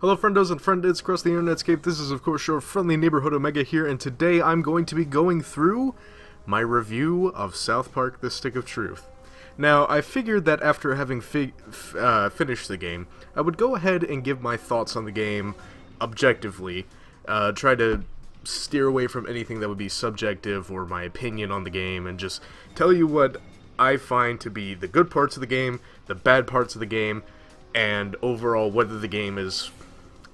Hello friendos and friendeds across the internetscape, this is of course your friendly neighborhood Omega here, and today I'm going to be going through my review of South Park: The Stick of Truth. Now, I figured that after having finished the game, I would go ahead and give my thoughts on the game objectively, try to steer away from anything that would be subjective or my opinion on the game, and just tell you what I find to be the good parts of the game, the bad parts of the game, and overall whether the game is,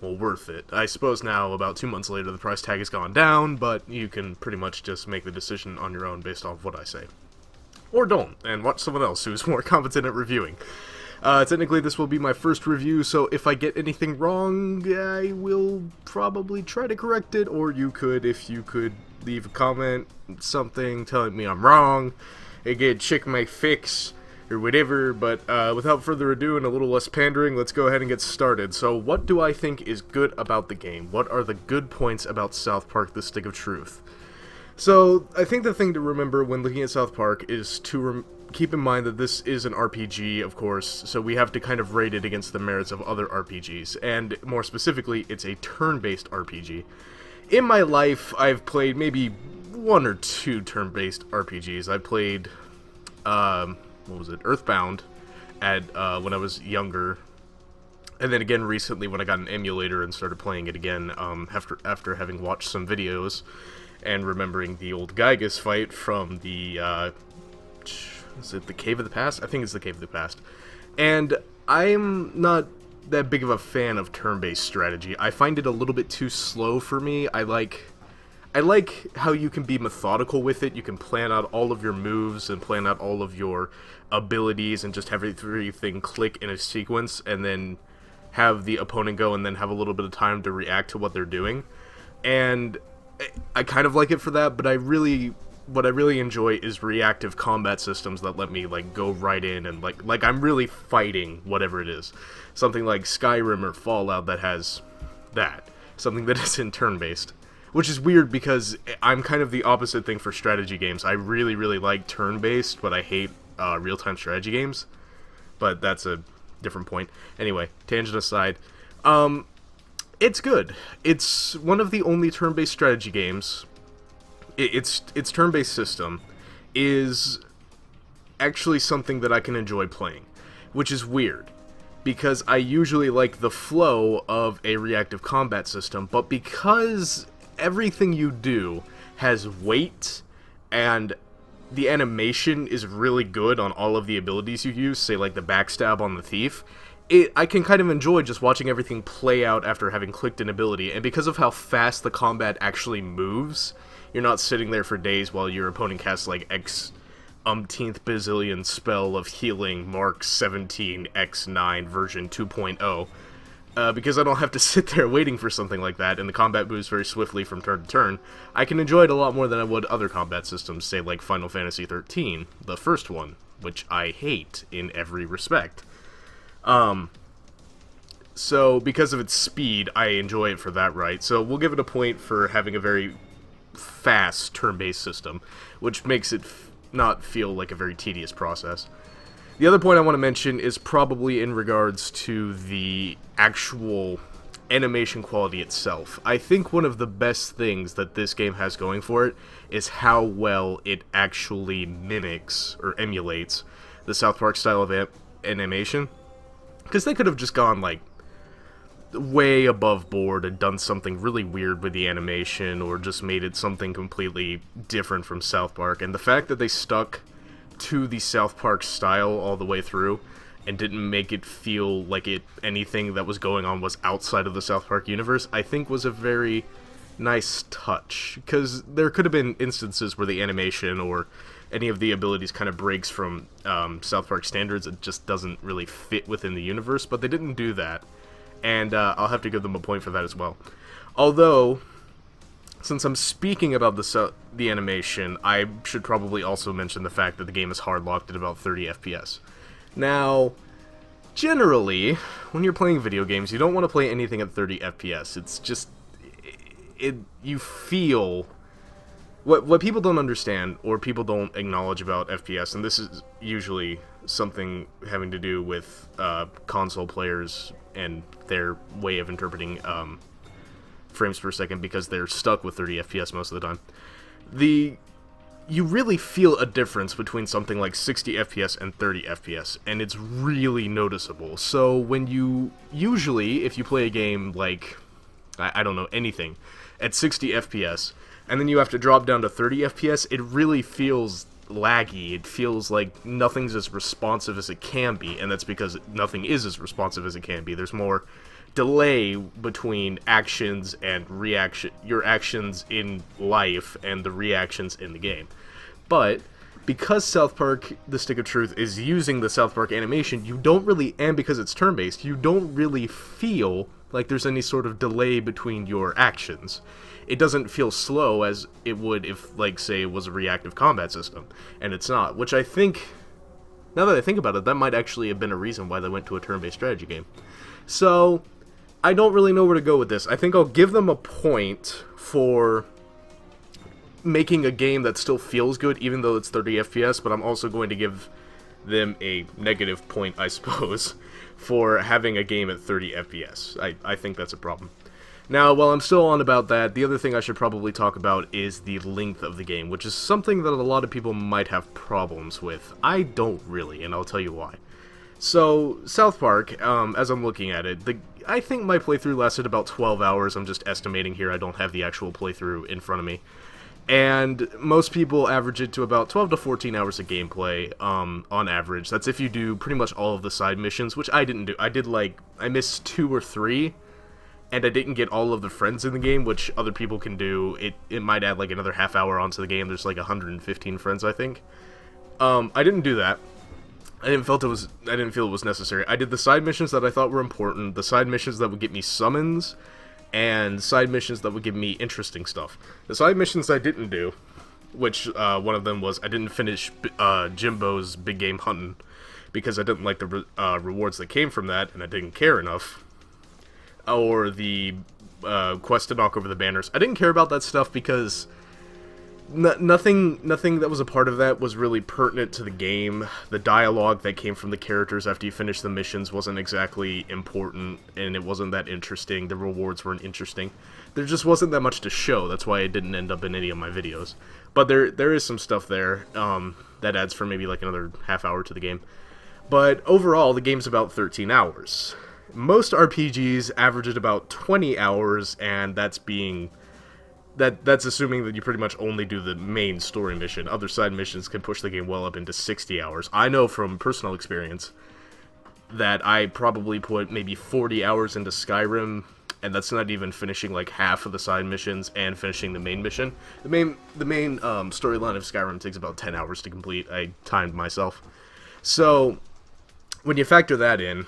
well, worth it. I suppose now, about 2 months later, the price tag has gone down, but you can pretty much just make the decision on your own based off what I say. Or don't, and watch someone else who's more competent at reviewing. Technically, this will be my first review, so if I get anything wrong, I will probably try to correct it, or you could, if you could, leave a comment, something telling me I'm wrong, again, check my fix, or whatever, but without further ado and a little less pandering, let's go ahead and get started. So, what do I think is good about the game? What are the good points about South Park: The Stick of Truth? So, I think the thing to remember when looking at South Park is to keep in mind that this is an RPG, of course, so we have to kind of rate it against the merits of other RPGs, and more specifically, it's a turn-based RPG. In my life, I've played maybe 1 or 2 turn-based RPGs. I played, what was it, Earthbound at when I was younger, and then again recently when I got an emulator and started playing it again, after having watched some videos and remembering the old Gygas fight from the is it the Cave of the Past? I think it's the Cave of the Past. And I'm not that big of a fan of turn-based strategy. I find it a little bit too slow for me. I like how you can be methodical with it. You can plan out all of your moves and plan out all of your abilities and just have everything click in a sequence and then have the opponent go and then have a little bit of time to react to what they're doing. And I kind of like it for that, but what I really enjoy is reactive combat systems that let me like go right in and like I'm really fighting whatever it is. Something like Skyrim or Fallout that has that. Something that is in turn-based. Which is weird because I'm kind of the opposite thing for strategy games. I really, really like turn-based, but I hate real-time strategy games. But that's a different point. Anyway, tangent aside. It's good. It's one of the only turn-based strategy games. Its turn-based system is actually something that I can enjoy playing. Which is weird. Because I usually like the flow of a reactive combat system, but because everything you do has weight, and the animation is really good on all of the abilities you use, say like the backstab on the thief, I can kind of enjoy just watching everything play out after having clicked an ability, and because of how fast the combat actually moves, you're not sitting there for days while your opponent casts like X umpteenth bazillion spell of healing Mark 17X9 version 2.0. Because I don't have to sit there waiting for something like that, and the combat moves very swiftly from turn to turn, I can enjoy it a lot more than I would other combat systems, say like Final Fantasy XIII, the first one, which I hate in every respect. So because of its speed, I enjoy it for that, right? So we'll give it a point for having a very fast turn-based system, which makes it not feel like a very tedious process. The other point I want to mention is probably in regards to the actual animation quality itself. I think one of the best things that this game has going for it is how well it actually mimics or emulates the South Park style of animation. Because they could have just gone like way above board and done something really weird with the animation, or just made it something completely different from South Park. And the fact that they stuck to the South Park style all the way through and didn't make it feel like anything that was going on was outside of the South Park universe, I think was a very nice touch, because there could have been instances where the animation or any of the abilities kind of breaks from South Park standards. It just doesn't really fit within the universe, but they didn't do that, and I'll have to give them a point for that as well. Although, since I'm speaking about the animation, I should probably also mention the fact that the game is hard-locked at about 30 FPS. Now, generally, when you're playing video games, you don't want to play anything at 30 FPS. It's just, you feel, what people don't understand, or people don't acknowledge about FPS, and this is usually something having to do with console players and their way of interpreting frames per second, because they're stuck with 30 FPS most of the time. You really feel a difference between something like 60 FPS and 30 FPS, and it's really noticeable. So when you, usually, if you play a game like, I don't know, anything, at 60 FPS, and then you have to drop down to 30 FPS, it really feels laggy. It feels like nothing's as responsive as it can be, and that's because nothing is as responsive as it can be. There's more delay between actions and your actions in life and the reactions in the game. But because South Park The Stick of Truth is using the South Park animation, you don't really, and because it's turn-based, you don't really feel like there's any sort of delay between your actions. It doesn't feel slow as it would if, like, say, it was a reactive combat system, and it's not, which I think, now that I think about it, that might actually have been a reason why they went to a turn-based strategy game. So I don't really know where to go with this. I think I'll give them a point for making a game that still feels good, even though it's 30 FPS, but I'm also going to give them a negative point, I suppose, for having a game at 30 FPS. I think that's a problem. Now, while I'm still on about that, the other thing I should probably talk about is the length of the game, which is something that a lot of people might have problems with. I don't really, and I'll tell you why. So, South Park, as I'm looking at it, I think my playthrough lasted about 12 hours. I'm just estimating here. I don't have the actual playthrough in front of me. And most people average it to about 12 to 14 hours of gameplay, on average. That's if you do pretty much all of the side missions, which I didn't do. I missed 2 or 3, and I didn't get all of the friends in the game, which other people can do. It might add like another half hour onto the game. There's like 115 friends, I think. I didn't do that. I didn't feel it was necessary. I did the side missions that I thought were important, the side missions that would get me summons, and side missions that would give me interesting stuff. The side missions I didn't do, which one of them was I didn't finish Jimbo's Big Game Hunting, because I didn't like the rewards that came from that, and I didn't care enough. Or the quest to knock over the banners. I didn't care about that stuff because nothing that was a part of that was really pertinent to the game. The dialogue that came from the characters after you finish the missions wasn't exactly important, and it wasn't that interesting. The rewards weren't interesting. There just wasn't that much to show. That's why it didn't end up in any of my videos. But there is some stuff there that adds for maybe like another half hour to the game. But overall, the game's about 13 hours. Most RPGs average at about 20 hours, and that's assuming that you pretty much only do the main story mission. Other side missions can push the game well up into 60 hours. I know from personal experience that I probably put maybe 40 hours into Skyrim, and that's not even finishing like half of the side missions and finishing the main mission. The main storyline of Skyrim takes about 10 hours to complete. I timed myself. So when you factor that in,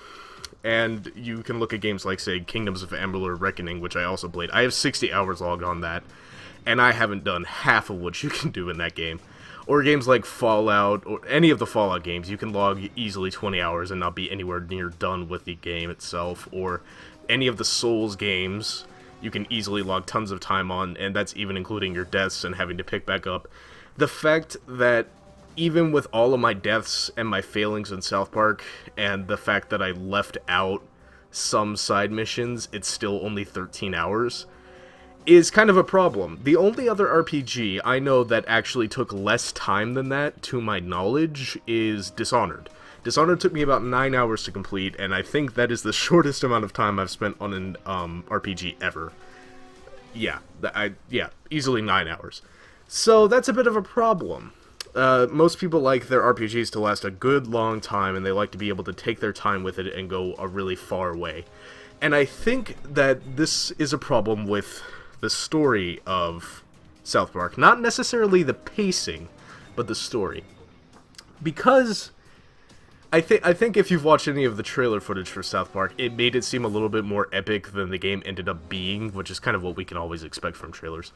and you can look at games like, say, Kingdoms of Amalur Reckoning, which I also played. I have 60 hours logged on that, and I haven't done half of what you can do in that game. Or games like Fallout, or any of the Fallout games, you can log easily 20 hours and not be anywhere near done with the game itself. Or any of the Souls games, you can easily log tons of time on, and that's even including your deaths and having to pick back up. The fact that even with all of my deaths and my failings in South Park, and the fact that I left out some side missions, it's still only 13 hours, is kind of a problem. The only other RPG I know that actually took less time than that, to my knowledge, is Dishonored. Dishonored took me about 9 hours to complete, and I think that is the shortest amount of time I've spent on an RPG ever. Yeah, easily 9 hours. So that's a bit of a problem. Most people like their RPGs to last a good long time, and they like to be able to take their time with it and go a really far way. And I think that this is a problem with the story of South Park. Not necessarily the pacing, but the story. Because I think if you've watched any of the trailer footage for South Park, it made it seem a little bit more epic than the game ended up being, which is kind of what we can always expect from trailers.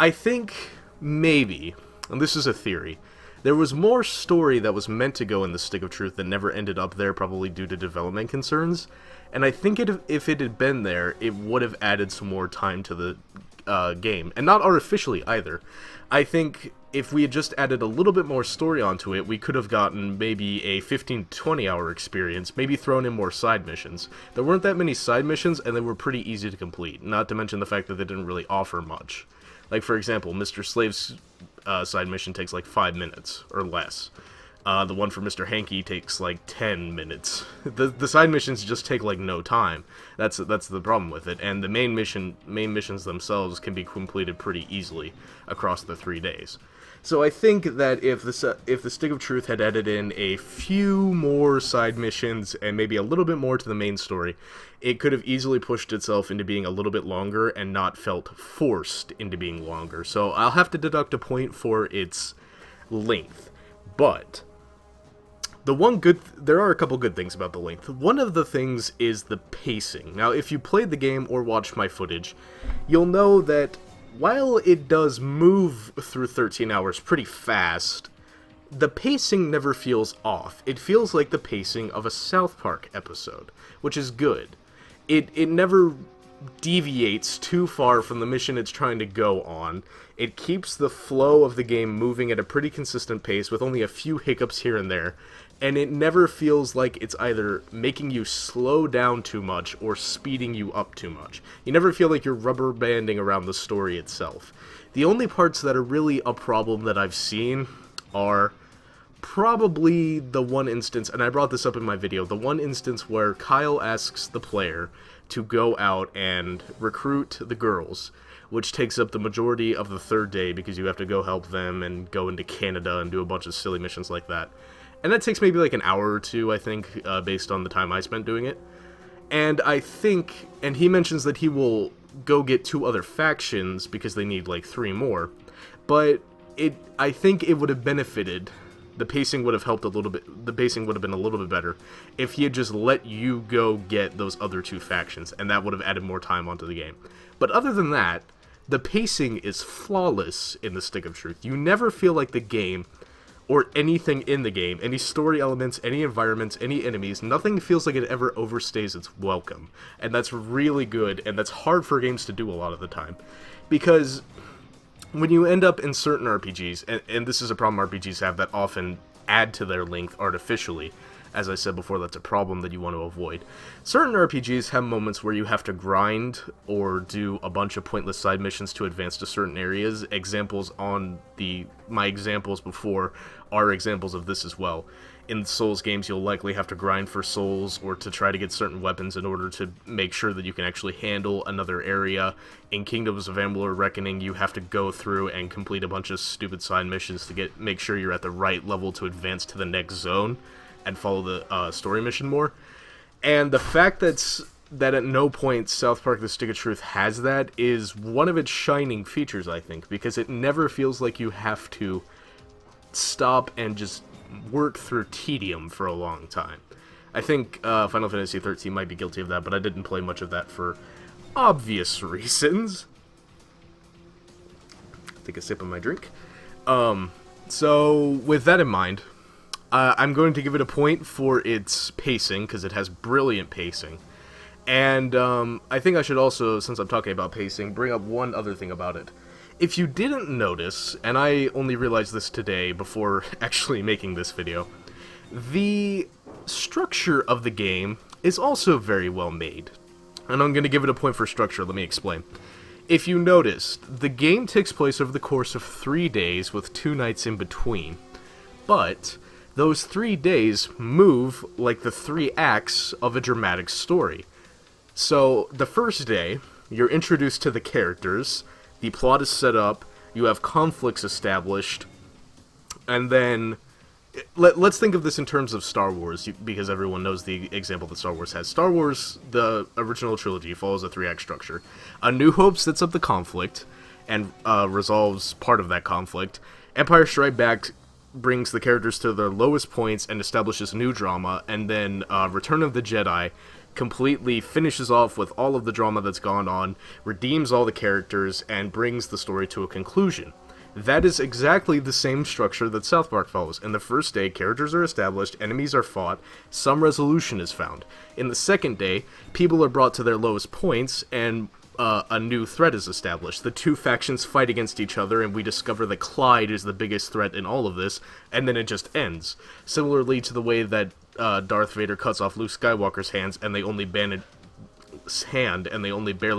I think maybe, and this is a theory, there was more story that was meant to go in the Stick of Truth that never ended up there, probably due to development concerns. And I think if it had been there, it would have added some more time to the game. And not artificially either. I think if we had just added a little bit more story onto it, we could have gotten maybe a 15 to 20 hour experience, maybe thrown in more side missions. There weren't that many side missions, and they were pretty easy to complete, not to mention the fact that they didn't really offer much. Like, for example, Mr. Slave's side mission takes like 5 minutes, or less. The one for Mr. Hanky takes like 10 minutes. The side missions just take like no time. That's the problem with it, and the main missions themselves can be completed pretty easily across the 3 days. So I think that if the Stick of Truth had added in a few more side missions and maybe a little bit more to the main story, it could have easily pushed itself into being a little bit longer and not felt forced into being longer. So I'll have to deduct a point for its length. But there are a couple good things about the length. One of the things is the pacing. Now, if you played the game or watched my footage, you'll know that while it does move through 13 hours pretty fast, the pacing never feels off. It feels like the pacing of a South Park episode, which is good. It never deviates too far from the mission it's trying to go on. It keeps the flow of the game moving at a pretty consistent pace with only a few hiccups here and there, and it never feels like it's either making you slow down too much or speeding you up too much. You never feel like you're rubber banding around the story itself. The only parts that are really a problem that I've seen are probably the one instance, and I brought this up in my video, the one instance where Kyle asks the player to go out and recruit the girls, which takes up the majority of the 3rd day because you have to go help them and go into Canada and do a bunch of silly missions like that. And that takes maybe like an hour or two, I think, based on the time I spent doing it. And he mentions that he will go get 2 other factions because they need like 3 more. But I think it would have benefited. The pacing would have helped a little bit. The pacing would have been a little bit better if he had just let you go get those other 2 factions, and that would have added more time onto the game. But other than that, the pacing is flawless in the Stick of Truth. You never feel like the game, or anything in the game, any story elements, any environments, any enemies, nothing feels like it ever overstays its welcome. And that's really good, and that's hard for games to do a lot of the time. Because when you end up in certain RPGs, and this is a problem RPGs have that often add to their length artificially, as I said before, that's a problem that you want to avoid. Certain RPGs have moments where you have to grind or do a bunch of pointless side missions to advance to certain areas. Examples on my examples before are examples of this as well. In Souls games, you'll likely have to grind for souls or to try to get certain weapons in order to make sure that you can actually handle another area. In Kingdoms of Amalur Reckoning, you have to go through and complete a bunch of stupid side missions to make sure you're at the right level to advance to the next zone and follow the story mission more. And the fact that at no point South Park The Stick of Truth has that is one of its shining features, I think, because it never feels like you have to stop and just work through tedium for a long time. I think Final Fantasy XIII might be guilty of that, but I didn't play much of that for obvious reasons. Take a sip of my drink. So, with that in mind, I'm going to give it a point for its pacing, because it has brilliant pacing. And I think I should also, since I'm talking about pacing, bring up one other thing about it. If you didn't notice, and I only realized this today before actually making this video, the structure of the game is also very well made. And I'm going to give it a point for structure, let me explain. If you noticed, the game takes place over the course of 3 days with 2 nights in between. But those 3 days move like the 3 acts of a dramatic story. So, the first day, you're introduced to the characters, the plot is set up, you have conflicts established, and then let's think of this in terms of Star Wars, because everyone knows the example that Star Wars has. Star Wars, the original trilogy, follows a 3-act structure. A New Hope sets up the conflict and resolves part of that conflict. Empire Strikes Back brings the characters to their lowest points and establishes new drama, and then Return of the Jedi completely finishes off with all of the drama that's gone on, redeems all the characters, and brings the story to a conclusion. That is exactly the same structure that South Park follows. In the first day, characters are established, enemies are fought, some resolution is found. In the second day, people are brought to their lowest points, and a new threat is established. The two factions fight against each other, and we discover that Clyde is the biggest threat in all of this, and then it just ends. Similarly to the way that Darth Vader cuts off Luke Skywalker's hands, and they only barely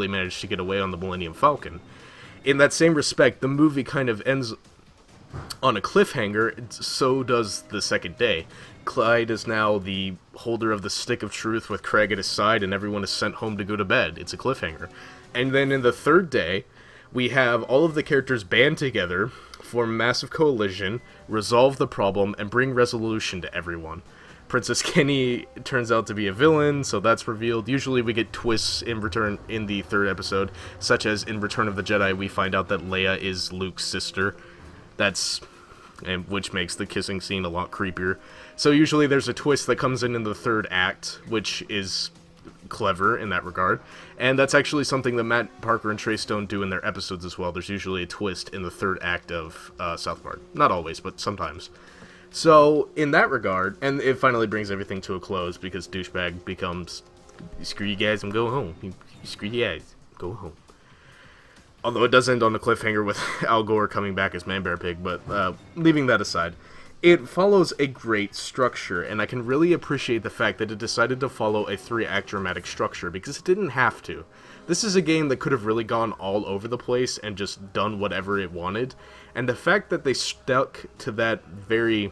manage to get away on the Millennium Falcon. In that same respect, the movie kind of ends on a cliffhanger. So does the second day. Clyde is now the holder of the Stick of Truth with Craig at his side, and everyone is sent home to go to bed. It's a cliffhanger. And then in the third day, we have all of the characters band together, form a massive coalition, resolve the problem, and bring resolution to everyone. Princess Kenny turns out to be a villain, so that's revealed. Usually we get twists in the third episode, such as in Return of the Jedi, we find out that Leia is Luke's sister. Which makes the kissing scene a lot creepier. So usually there's a twist that comes in the third act, which is clever in that regard. And that's actually something that Matt Parker and Trey Stone do in their episodes as well. There's usually a twist in the third act of South Park. Not always, but sometimes. So, in that regard, and it finally brings everything to a close because Douchebag becomes, screw you guys, I'm going home. Screw you guys, go home. Although it does end on a cliffhanger with Al Gore coming back as Man Bear Pig, but leaving that aside, it follows a great structure, and I can really appreciate the fact that it decided to follow a 3-act dramatic structure, because it didn't have to. This is a game that could have really gone all over the place and just done whatever it wanted, and the fact that they stuck to that very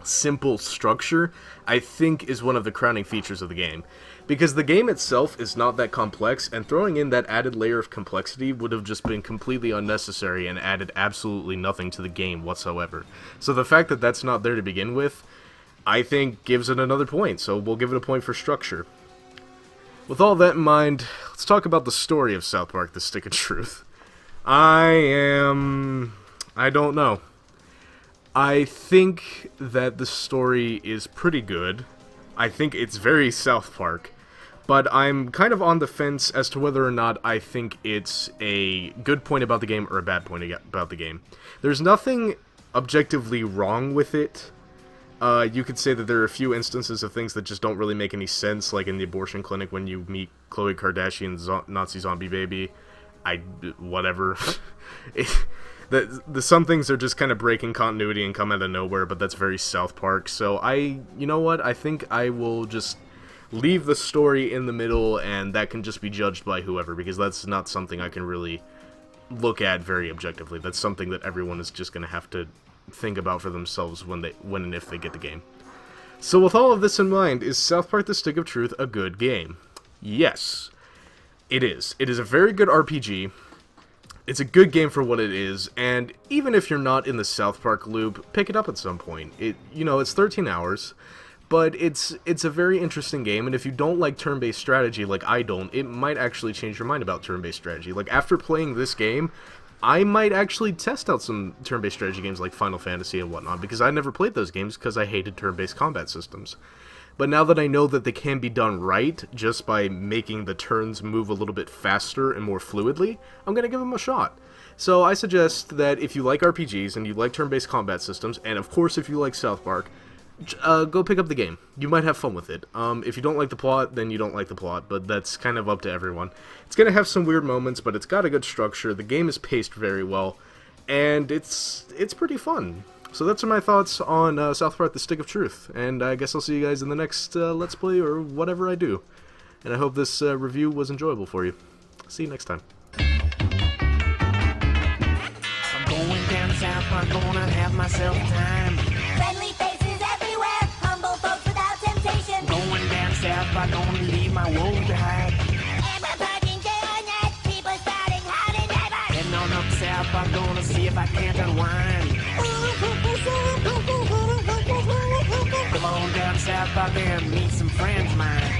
simple structure, I think, is one of the crowning features of the game. Because the game itself is not that complex, and throwing in that added layer of complexity would have just been completely unnecessary and added absolutely nothing to the game whatsoever. So the fact that that's not there to begin with, I think gives it another point, so we'll give it a point for structure. With all that in mind, let's talk about the story of South Park: The Stick of Truth. I don't know. I think that the story is pretty good. I think it's very South Park. But I'm kind of on the fence as to whether or not I think it's a good point about the game or a bad point about the game. There's nothing objectively wrong with it. You could say that there are a few instances of things that just don't really make any sense, like in the abortion clinic when you meet Khloe Kardashian's Nazi zombie baby. Whatever. Some things are just kind of breaking continuity and come out of nowhere, but that's very South Park. So you know what? I think I will just leave the story in the middle, and that can just be judged by whoever, because that's not something I can really look at very objectively. That's something that everyone is just going to have to think about for themselves when and if they get the game. So with all of this in mind, is South Park: The Stick of Truth a good game? Yes, it is. It is a very good RPG. It's a good game for what it is, and even if you're not in the South Park loop, pick it up at some point. It's 13 hours, but it's a very interesting game, and if you don't like turn-based strategy like I don't, it might actually change your mind about turn-based strategy. Like, after playing this game, I might actually test out some turn-based strategy games like Final Fantasy and whatnot, because I never played those games because I hated turn-based combat systems. But now that I know that they can be done right, just by making the turns move a little bit faster and more fluidly, I'm going to give them a shot. So I suggest that if you like RPGs and you like turn-based combat systems, and of course if you like South Park, go pick up the game. You might have fun with it. If you don't like the plot, then you don't like the plot, but that's kind of up to everyone. It's going to have some weird moments, but it's got a good structure. The game is paced very well, and it's pretty fun. So that's my thoughts on South Park: The Stick of Truth, and I guess I'll see you guys in the next Let's Play or whatever I do. And I hope this review was enjoyable for you. See you next time. I'm going down south, I'm gonna have myself time. Friendly faces everywhere, humble folks without temptation. Going down south, I'm gonna leave my woes behind. And we're parking donuts, people spouting howdy neighbor. Heading on up south, I'm gonna see if I can't unwind. Come on down south, I'll there meet some friends of mine.